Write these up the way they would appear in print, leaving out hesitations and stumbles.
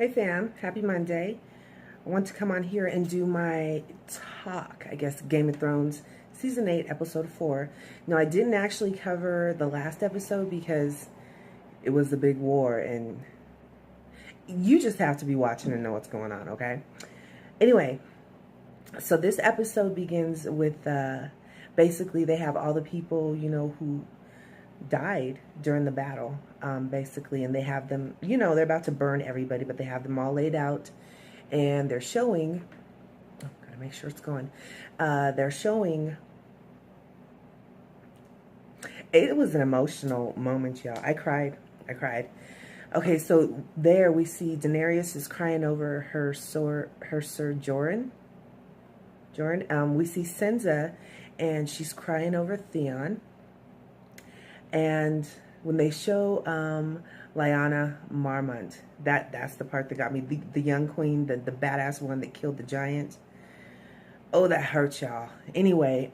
Hey fam, happy Monday. I want to come on here and do my talk, I guess, Game of Thrones Season 8, Episode 4. No, I didn't actually cover the last episode because it was the big war and you just have to be watching and know what's going on, okay? Anyway, so this episode begins with basically they have all the people, who died during the battle, basically, and they have them, they're about to burn everybody, but they have them all laid out, and they're showing, gotta make sure it's going, they're showing, it was an emotional moment, y'all. I cried. Okay, so there we see Daenerys is crying over her Sir Jorah. We see Sansa, and she's crying over Theon. And when they show Lyanna Mormont, that's the part that got me. The young queen, the badass one that killed the giant. Oh, that hurt, y'all. Anyway,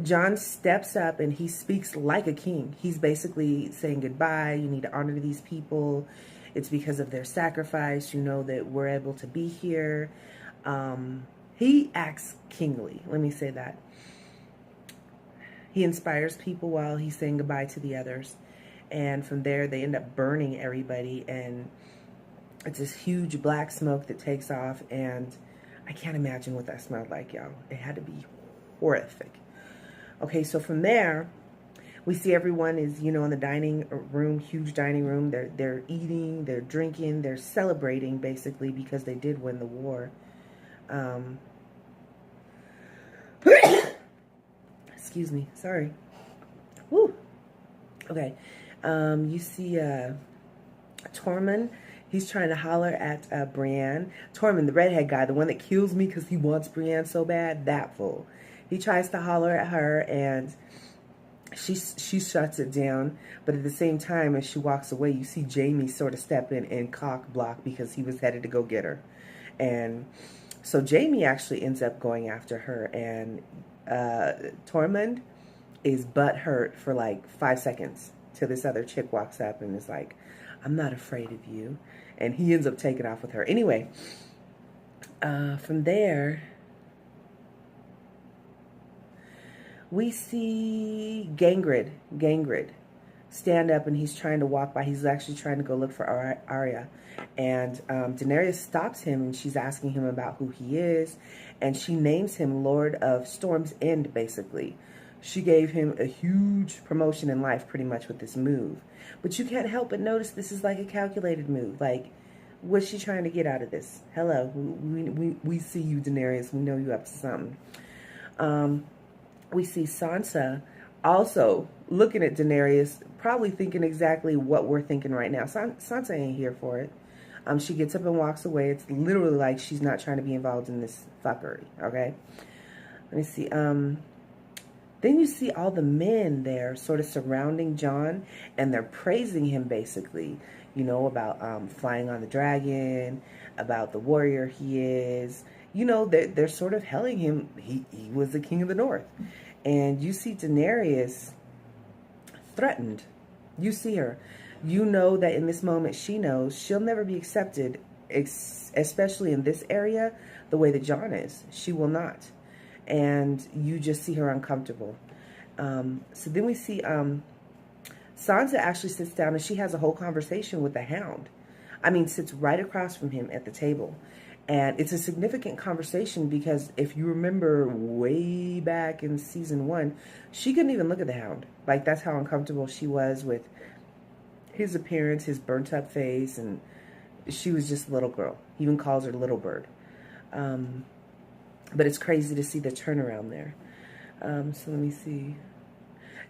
Jon steps up and he speaks like a king. He's basically saying goodbye. You need to honor these people. It's because of their sacrifice, that we're able to be here. He acts kingly. Let me say that. He inspires people while he's saying goodbye to the others. And from there, they end up burning everybody. And it's this huge black smoke that takes off. And I can't imagine what that smelled like, y'all. It had to be horrific. Okay, so from there, we see everyone is, in the dining room, huge dining room. They're eating, they're drinking, they're celebrating, basically, because they did win the war. Excuse me, sorry. Woo. Okay, you see Tormund. He's trying to holler at Brienne. Tormund, the redhead guy, the one that kills me because he wants Brienne so bad, that fool. He tries to holler at her, and she shuts it down. But at the same time, as she walks away, you see Jaime sort of step in and cock block because he was headed to go get her. And so Jaime actually ends up going after her, and Tormund is butthurt for like 5 seconds till this other chick walks up and is like, I'm not afraid of you. And he ends up taking off with her. Anyway, from there, we see Gangred stand up, and he's trying to walk by. He's actually trying to go look for Arya. And Daenerys stops him, and she's asking him about who he is. And she names him Lord of Storm's End, basically. She gave him a huge promotion in life, pretty much, with this move. But you can't help but notice this is like a calculated move. Like, what's she trying to get out of this? Hello, we see you, Daenerys. We know you up to something. We see Sansa also looking at Daenerys, probably thinking exactly what we're thinking right now. Sansa ain't here for it. She gets up and walks away. It's literally like she's not trying to be involved in this fuckery, okay? Let me see. Then you see all the men there sort of surrounding Jon, and they're praising him, basically, about flying on the dragon, about the warrior he is. They're sort of hailing him. He was the king of the north. And you see Daenerys threatened. You see her. You know that in this moment she knows she'll never be accepted, especially in this area, the way that Jon is. She will not. And you just see her uncomfortable. So then we see Sansa actually sits down, and she has a whole conversation with the Hound. Sits right across from him at the table. And it's a significant conversation because if you remember way back in season 1, she couldn't even look at the Hound. Like, that's how uncomfortable she was with his appearance, his burnt up face, and she was just a little girl. He even calls her Little Bird. But it's crazy to see the turnaround there. So let me see.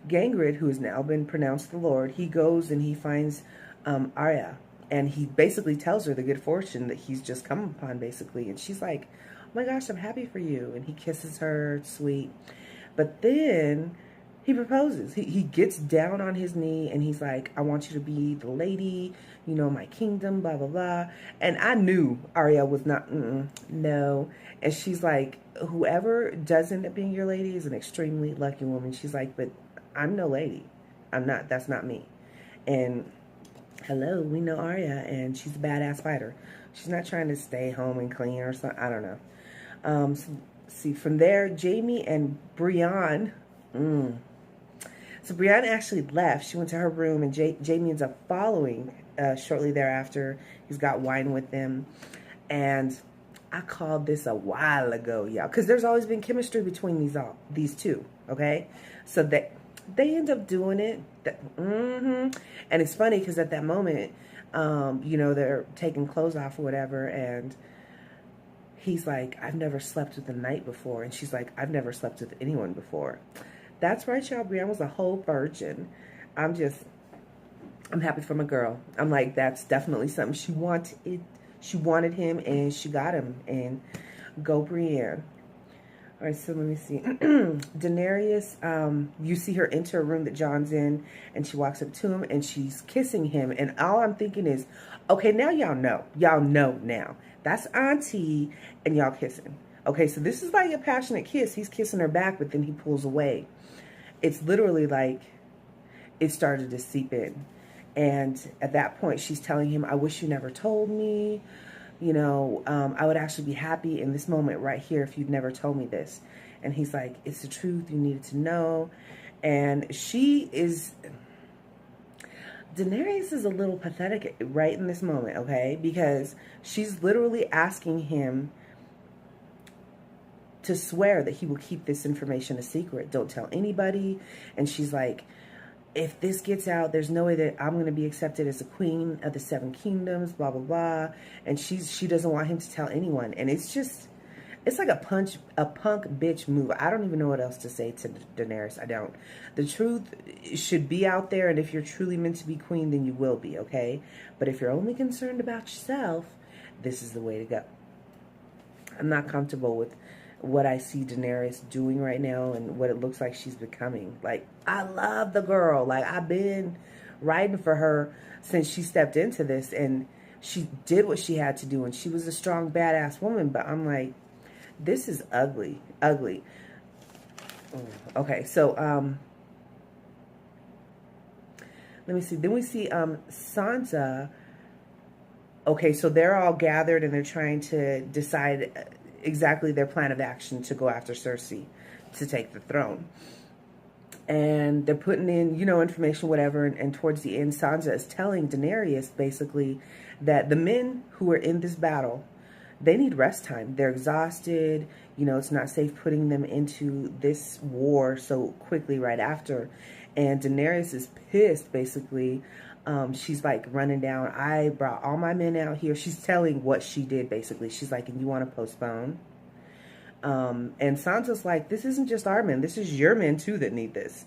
Gangred, who has now been pronounced the Lord, he goes and he finds Arya. And he basically tells her the good fortune that he's just come upon, basically. And she's like, oh my gosh, I'm happy for you. And he kisses her, it's sweet. But then he proposes. He gets down on his knee and he's like, I want you to be the lady, my kingdom, blah, blah, blah. And I knew Arya was not, no. And she's like, whoever does end up being your lady is an extremely lucky woman. She's like, but I'm no lady. I'm not, that's not me. And hello, we know Arya, and she's a badass fighter. She's not trying to stay home and clean or something. I don't know. So, see, from there, Jaime and Brienne. So Brienne actually left. She went to her room, and Jaime ends up following shortly thereafter. He's got wine with them. And I called this a while ago, y'all, because there's always been chemistry between these two, okay? So they end up doing it. And it's funny because at that moment, you know, they're taking clothes off or whatever, and he's like, I've never slept with a knight before. And she's like, I've never slept with anyone before. That's right, y'all. Brienne was a whole virgin. I'm happy for my girl. I'm like, that's definitely something she wanted. She wanted him, and she got him. And go Brienne. All right, so let me see. Daenerys, you see her enter a room that Jon's in, and she walks up to him, and she's kissing him. And all I'm thinking is, okay, now y'all know. Y'all know now. That's Auntie, and y'all kissing. Okay, so this is like a passionate kiss. He's kissing her back, but then he pulls away. It's literally like it started to seep in. And at that point, she's telling him, I wish you never told me. You know, I would actually be happy in this moment right here if you'd never told me this. And he's like, it's the truth. You needed to know. And Daenerys is a little pathetic right in this moment, okay? Because she's literally asking him to swear that he will keep this information a secret. Don't tell anybody. And she's like, if this gets out, there's no way that I'm going to be accepted as a queen of the Seven Kingdoms, blah, blah, blah. And she doesn't want him to tell anyone. And it's like a punk bitch move. I don't even know what else to say to Daenerys. I don't. The truth should be out there. And if you're truly meant to be queen, then you will be, okay? But if you're only concerned about yourself, this is the way to go. I'm not comfortable with what I see Daenerys doing right now and what it looks like she's becoming. Like, I love the girl. Like, I've been riding for her since she stepped into this, and she did what she had to do, and she was a strong, badass woman. But I'm like, this is ugly. Ugly. Okay, so, let me see. Then we see Sansa. Okay, so they're all gathered, and they're trying to decide exactly their plan of action to go after Cersei to take the throne. And they're putting in, you know, information, whatever. And towards the end, Sansa is telling Daenerys basically that the men who are in this battle, they need rest time. They're exhausted. You know, it's not safe putting them into this war so quickly right after. And Daenerys is pissed, basically. She's like running down, I brought all my men out here. She's telling what she did, basically. She's like, and you want to postpone? And Sansa's like, this isn't just our men. This is your men, too, that need this.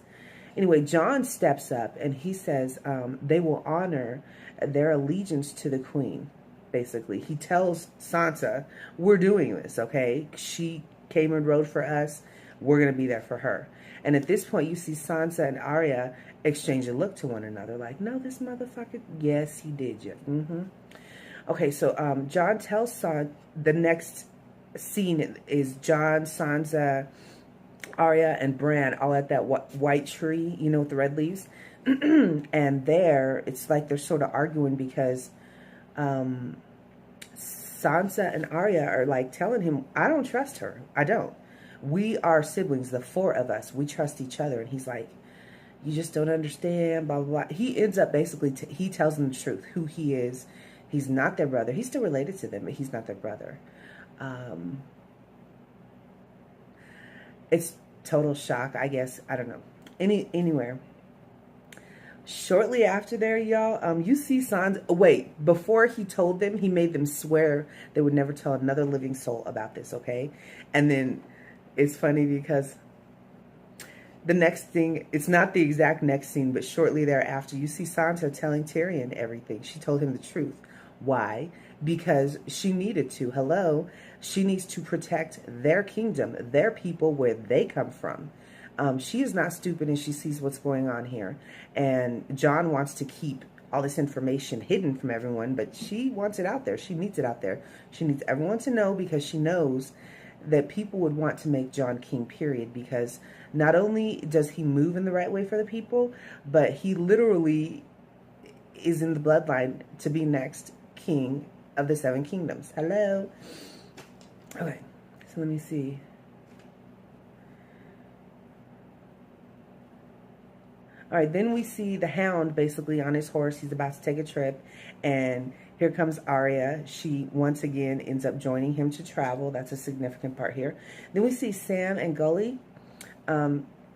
Anyway, Jon steps up, and he says they will honor their allegiance to the queen, basically. He tells Sansa, we're doing this, okay? She came and rode for us. We're going to be there for her. And at this point, you see Sansa and Arya exchange a look to one another. Like, no, this motherfucker. Yes, he did you. Okay, so Jon tells Sansa, the next scene is Jon, Sansa, Arya, and Bran all at that white tree, you know, with the red leaves. And there, it's like they're sort of arguing because Sansa and Arya are like telling him, I don't trust her. I don't. We are siblings, the four of us. We trust each other. And he's like, you just don't understand, blah, blah, blah. He ends up basically, he tells them the truth, who he is. He's not their brother. He's still related to them, but he's not their brother. It's total shock, I guess. I don't know. Anywhere. Shortly after there, y'all, you see Sansa. Wait, before he told them, he made them swear they would never tell another living soul about this, okay? And then it's funny because the next thing, it's not the exact next scene, but shortly thereafter, you see Sansa telling Tyrion everything. She told him the truth. Why? Because she needed to. Hello? She needs to protect their kingdom, their people, where they come from. She is not stupid, and she sees what's going on here. And Jon wants to keep all this information hidden from everyone, but she wants it out there. She needs it out there. She needs everyone to know, because she knows that people would want to make Jon king, period, because not only does he move in the right way for the people, but he literally is in the bloodline to be next king of the Seven Kingdoms. Hello. Okay, so let me see. All right, then we see the Hound basically on his horse. He's about to take a trip, and here comes Arya. She once again ends up joining him to travel. That's a significant part here. Then we see Sam and Gully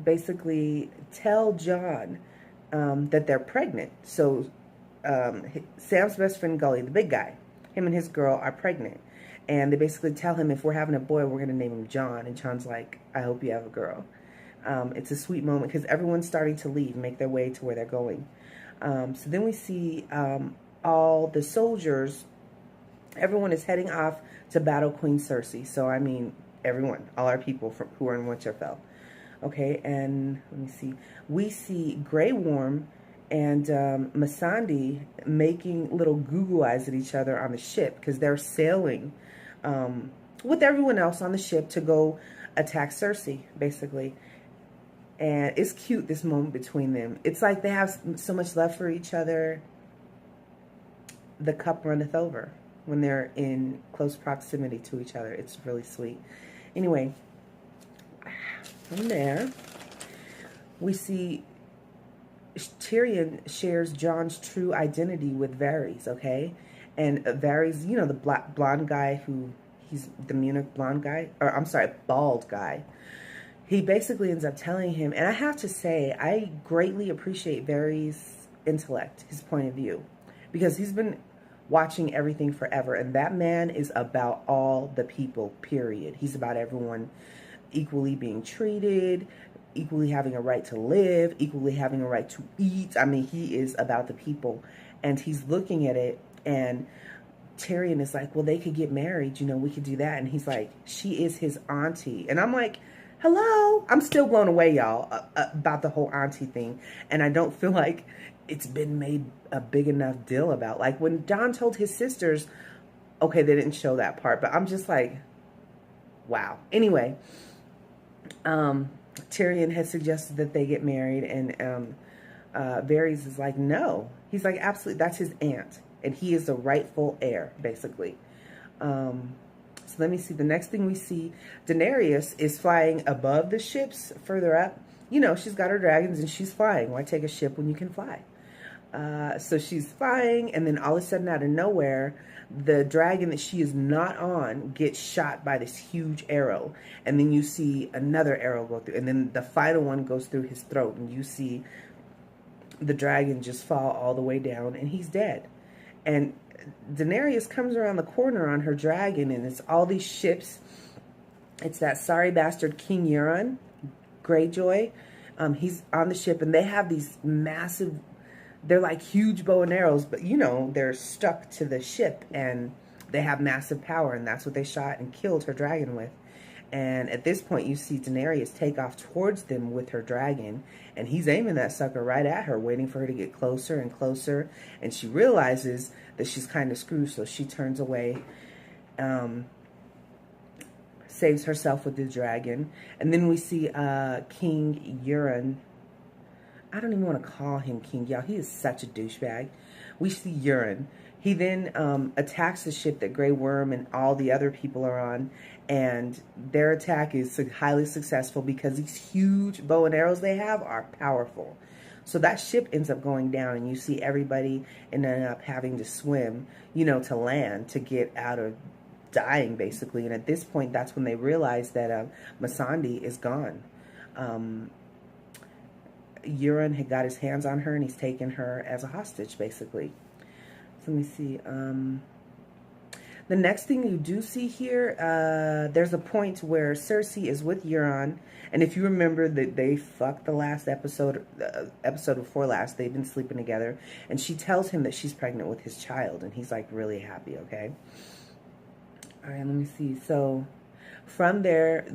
basically tell Jon that they're pregnant. So Sam's best friend Gully, the big guy, him and his girl are pregnant. And they basically tell him, if we're having a boy, we're going to name him Jon. And Jon's like, I hope you have a girl. It's a sweet moment because everyone's starting to leave, make their way to where they're going. So then we see all the soldiers, everyone is heading off to battle Queen Cersei. So, I mean, everyone, all our people who are in Winterfell. Okay, and let me see. We see Grey Worm and Missandei making little goo-goo eyes at each other on the ship because they're sailing with everyone else on the ship to go attack Cersei, basically. And it's cute, this moment between them. It's like they have so much love for each other. The cup runneth over when they're in close proximity to each other. It's really sweet. Anyway, from there, we see Tyrion shares Jon's true identity with Varys, okay? And Varys, you know, the blonde guy he's the Munich blonde guy, or I'm sorry, bald guy. He basically ends up telling him, and I have to say, I greatly appreciate Varys' intellect, his point of view, because he's been watching everything forever, and that man is about all the people, period. He's about everyone equally being treated, equally having a right to live, equally having a right to eat. I mean, he is about the people, and he's looking at it, and Tyrion is like, well, they could get married, you know, we could do that. And he's like, she is his auntie. And I'm like, hello? I'm still blown away, y'all, about the whole auntie thing. And I don't feel like it's been made a big enough deal about. Like, when Jon told his sisters, okay, they didn't show that part, but I'm just like, wow. Anyway, Tyrion has suggested that they get married, and Varys is like, no. He's like, absolutely, that's his aunt, and he is the rightful heir, basically. So let me see. The next thing we see, Daenerys is flying above the ships further up. You know, she's got her dragons and she's flying. Why take a ship when you can fly? So she's flying, and then all of a sudden, out of nowhere, the dragon that she is not on gets shot by this huge arrow. And then you see another arrow go through, and then the final one goes through his throat, and you see the dragon just fall all the way down, and he's dead. And Daenerys comes around the corner on her dragon, and it's all these ships. It's that sorry bastard King Euron Greyjoy. He's on the ship, and they have these massive, they're like huge bow and arrows, but you know, they're stuck to the ship, and they have massive power, and that's what they shot and killed her dragon with. And at this point, you see Daenerys take off towards them with her dragon, and he's aiming that sucker right at her, waiting for her to get closer and closer. And she realizes that she's kind of screwed, so she turns away, saves herself with the dragon. And then we see King Euron. I don't even want to call him king, y'all. He is such a douchebag. We see Euron. He then attacks the ship that Grey Worm and all the other people are on, and their attack is highly successful because these huge bow and arrows they have are powerful. So that ship ends up going down, and you see everybody ending up having to swim, you know, to land to get out of dying, basically. And at this point, that's when they realize that Missandei is gone. Euron had got his hands on her, and he's taken her as a hostage, basically. So let me see. The next thing you do see here, there's a point where Cersei is with Euron, and if you remember that they fucked the last episode, episode before last, they've been sleeping together, and she tells him that she's pregnant with his child, and he's like really happy, okay? All right, let me see. So from there,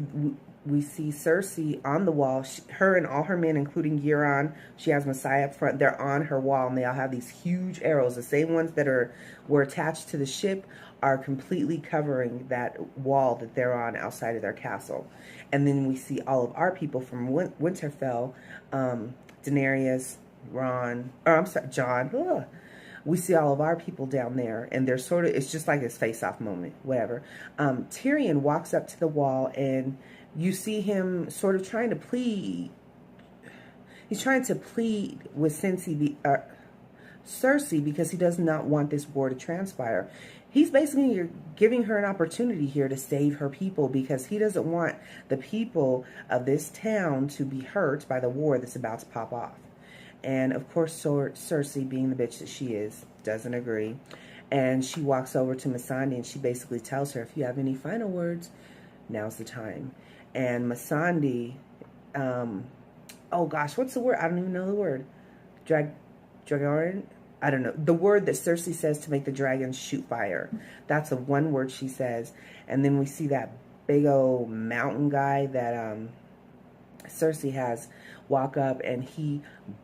we see Cersei on the wall. Her and all her men, including Euron, she has Messiah up front. They're on her wall, and they all have these huge arrows. The same ones that were attached to the ship are completely covering that wall that they're on outside of their castle. And then we see all of our people from Winterfell, Daenerys, Jon, we see all of our people down there, and they're sort of, it's just like this face-off moment, whatever. Tyrion walks up to the wall, and you see him sort of trying to plead. He's trying to plead with Cersei because he does not want this war to transpire. He's basically giving her an opportunity here to save her people because he doesn't want the people of this town to be hurt by the war that's about to pop off. And of course, Cersei, being the bitch that she is, doesn't agree. And she walks over to Missandei and she basically tells her, if you have any final words, now's the time. And Missandei, oh gosh, what's the word? I don't even know the word. Dragon? I don't know. The word that Cersei says to make the dragons shoot fire. That's the one word she says. And then we see that big old mountain guy that Cersei has walk up, and he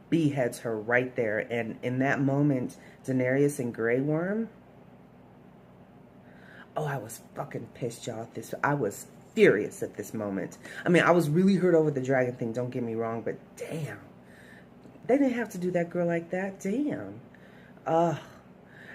beheads her right there. And in that moment, Daenerys and Grey Worm, oh, I was fucking pissed, y'all. I was furious at this moment. I mean, I was really hurt over the dragon thing, don't get me wrong, but damn. They didn't have to do that girl like that. Damn.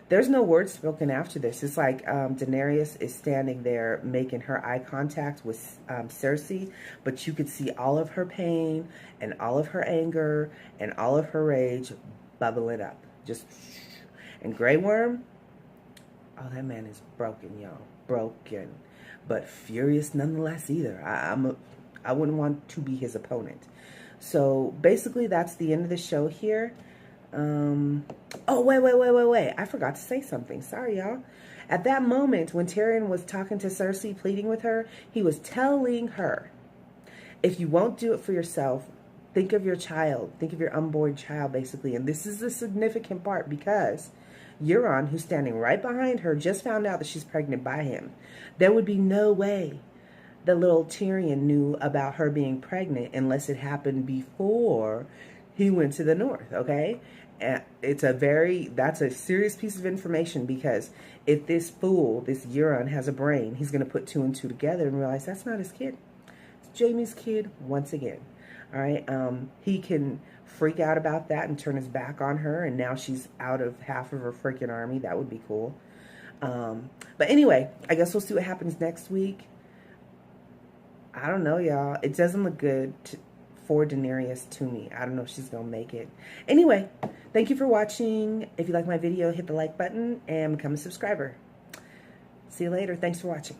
There's no words spoken after this. It's like Daenerys is standing there making her eye contact with Cersei, but you could see all of her pain and all of her anger and all of her rage bubbling up. Just, and Grey Worm, oh, that man is broken, y'all. Broken. But furious nonetheless either. I wouldn't want to be his opponent. So basically that's the end of the show here. Oh, wait. I forgot to say something. Sorry, y'all. At that moment, when Tyrion was talking to Cersei, pleading with her, he was telling her, if you won't do it for yourself, think of your child. Think of your unborn child, basically. And this is the significant part because Euron, who's standing right behind her, just found out that she's pregnant by him. There would be no way that little Tyrion knew about her being pregnant unless it happened before he went to the north, okay? And that's a serious piece of information because if this fool, this Euron, has a brain, he's going to put 2 and 2 together and realize that's not his kid. It's Jaime's kid once again, all right? He can freak out about that and turn his back on her, and now she's out of half of her freaking army. That would be cool. But anyway, I guess we'll see what happens next week. I don't know, y'all. It doesn't look good for Daenerys to me. I don't know if she's going to make it. Anyway, thank you for watching. If you like my video, hit the like button and become a subscriber. See you later. Thanks for watching.